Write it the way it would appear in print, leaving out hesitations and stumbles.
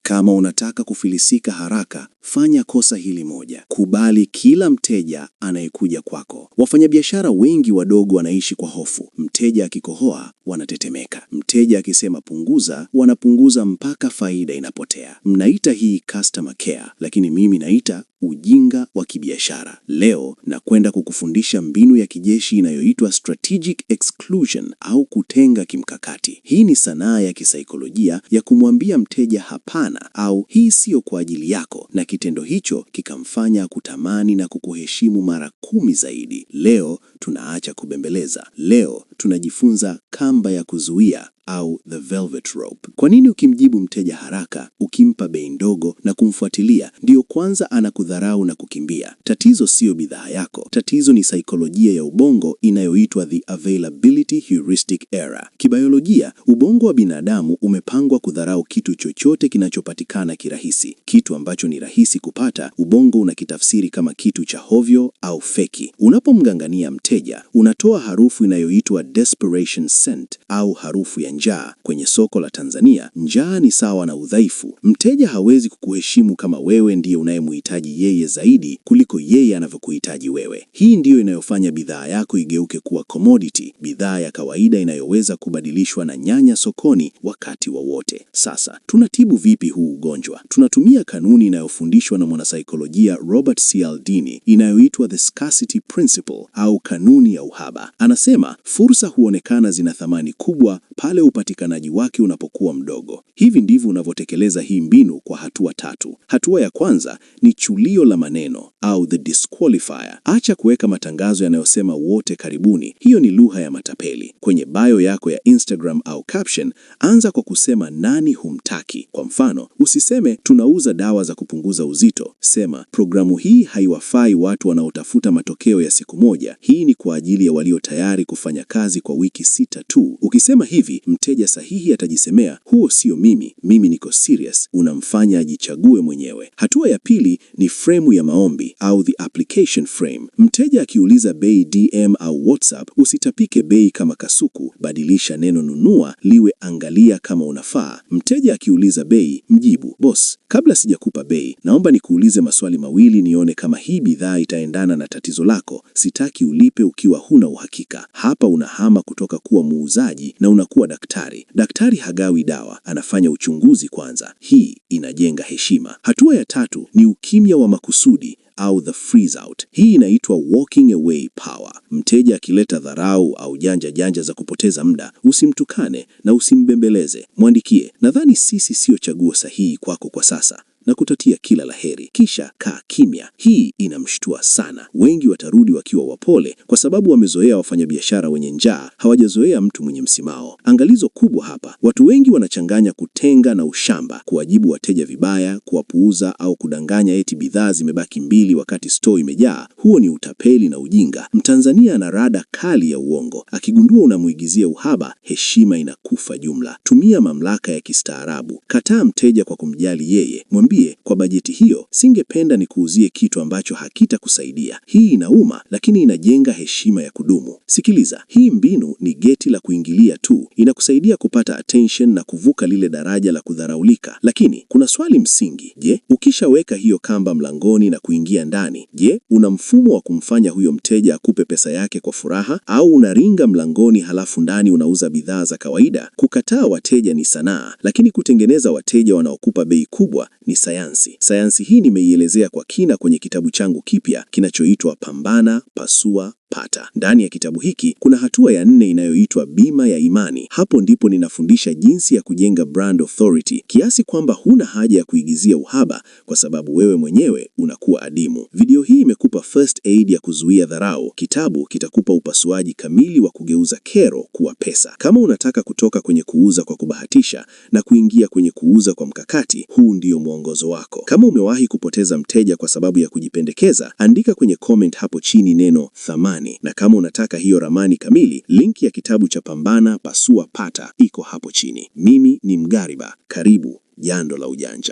Kama unataka kufilisika haraka, fanya kosa hili moja: kubali kila mteja anayekuja kwako. Wafanyabiashara wengi wadogo wanaishi kwa hofu. Mteja akikohoa, wanatetemeka. Mteja akisema punguza, wanapunguza mpaka faida inapotea. Mnaita hii customer care, lakini mimi naita ujinga wa kibiashara. Leo nakwenda kukufundisha mbinu ya kijeshi inayoitwa strategic exclusion au kutenga kimkakati. Hii ni sanaa ya kisaikolojia ya kumwambia mteja hapana au hii sio kwa ajili yako, na kitendo hicho kikamfanya kutamani na kukuheshimu mara 10 zaidi. Leo tunaacha kubembeleza. Leo tunajifunza kamba ya kuzuia au the velvet rope. Kwa nini ukimjibu mteja haraka, ukimpa bei ndogo na kumfuatilia, ndio kwanza anakudharau na kukimbia? Tatizo sio bidhaa yako. Tatizo ni saikolojia ya ubongo inayoitwa the availability heuristic error. Kibiolojia, ubongo wa binadamu umepangwa kudharau kitu chochote kinachopatikana kirahisi. Kitu ambacho ni rahisi kupata, ubongo unakitafsiri kama kitu cha hovyo au feki. Unapomngangania mteja, unatoa harufu inayoitwa desperation scent au harufu ya njaa. Kwenye soko la Tanzania, njaa ni sawa na udhaifu. Mteja hawezi kukuheshimu kama wewe ndiye unayemhitaji yeye zaidi kuliko yeye anavyokuhitaji wewe. Hii ndiyo inayofanya bidhaa yako igeuke kuwa commodity, bidhaa ya kawaida inayoweza kubadilishwa na nyanya sokoni wakati wowote. Sasa, tunatibu vipi huu ugonjwa? Tunatumia kanuni inayofundishwa na mwanasaikolojia Robert Cialdini inayoitwa the scarcity principle au kanuni ya uhaba. Anasema, fursa huonekana zina thamani kubwa pale upatikanaji wake unapokuwa mdogo. Hivi ndivyo unavyotekeleza hii mbinu kwa hatua 3. Hatua ya kwanza ni chulio la maneno au the disqualifier. Acha kuweka matangazo yanayosema wote karibuni. Hiyo ni lugha ya matapeli. Kwenye bio yako ya Instagram au caption, anza kwa kusema nani humtaki. Kwa mfano, usiseme tunauza dawa za kupunguza uzito. Sema programu hii haiwafai watu wanaotafuta matokeo ya siku moja. Hii ni kwa ajili ya walio tayari kufanya kazi kwa wiki 6 tu. Ukisema hivi, mteja sahihi atajisemea, huo sio mimi niko serious. Unamfanya ajichague mwenyewe. Hatua ya pili ni fremu ya maombi au the application frame. Mteja akiuliza bei DM au WhatsApp, usitapike bei kama kasuku. Badilisha neno nunua liwe angalia kama unafaa. Mteja akiuliza bei, mjibu, boss, kabla sijakupa bei, naomba nikuulize maswali mawili nione kama hii bidhaa itaendana na tatizo lako. Sitaki ulipe ukiwa huna uhakika. Hapa unahama kutoka kuwa muuzaji na unakuwa daktari. Daktari hagawi dawa, anafanya uchunguzi kwanza. Hii inajenga heshima. Hatua ya 3 ni ukimya wa makusudi au the freeze out. Hii inaitwa walking away power. Mteja akileta dharau au janja za kupoteza muda, usimtukane na usimbembeleze. Mwandikie, nadhani sisi sio chaguo sahihi kwako kwa sasa, na kutatia kila laheri. Kisha kaa kimya. Hii inamshtua sana. Wengi watarudi wakiwa wapole kwa sababu wamezoea wafanyabiashara wenye njaa, hawajazoea mtu mwenye msimao. Angalizo kubwa hapa, watu wengi wanachanganya kutenga na ushamba, kuwajibu wateja vibaya, kuwapuuza au kudanganya eti bidhaa zimebaki 2 wakati store imejaa. Huo ni utapeli na ujinga. Mtanzania ana rada kali ya uongo. Akigundua unamuigizia uhaba, heshima inakufa jumla. Tumia mamlaka ya kistaarabu. Kataa mteja kwa kumjali yeye. Mwambie, kwa bajeti hiyo, singependa nikuuzie kitu ambacho hakitakusaidia. Hii inauma, lakini inajenga heshima ya kudumu. Sikiliza, hii mbinu ni geti la kuingilia tu. Inakusaidia kupata attention na kuvuka lile daraja la kudharaulika. Lakini, kuna swali msingi. Je, ukishaweka hiyo kamba mlangoni na kuingia ndani, je, una mfumo wa kumfanya huyo mteja akupe pesa yake kwa furaha, au unaringa mlangoni halafu ndani unauza bidhaa za kawaida? Kukataa wateja ni sanaa, lakini kutengeneza wateja wanaokupa bei kubwa ni sayansi. Sayansi hii nimeielezea kwa kina kwenye kitabu changu kipya kinachoitwa Pambana, Pasua, Pata. Ndani ya kitabu hiki kuna hatua ya 4 inayoitwa bima ya imani. Hapo ndipo ninafundisha jinsi ya kujenga brand authority kiasi kwamba huna haja ya kuigizia uhaba kwa sababu wewe mwenyewe unakuwa adimu. Video hii imekupa first aid ya kuzuia dharau. Kitabu kitakupa upasuaji kamili wa kugeuza kero kuwa pesa. Kama unataka kutoka kwenye kuuza kwa kubahatisha na kuingia kwenye kuuza kwa mkakati, huu ndio mwongozo wako. Kama umewahi kupoteza mteja kwa sababu ya kujipendekeza, andika kwenye comment hapo chini neno thamani. Na kama unataka hiyo ramani kamili, link ya kitabu cha Pambana, Pasua, Pata iko hapo chini. Mimi ni Mgariba. Karibu Jando la Ujanja.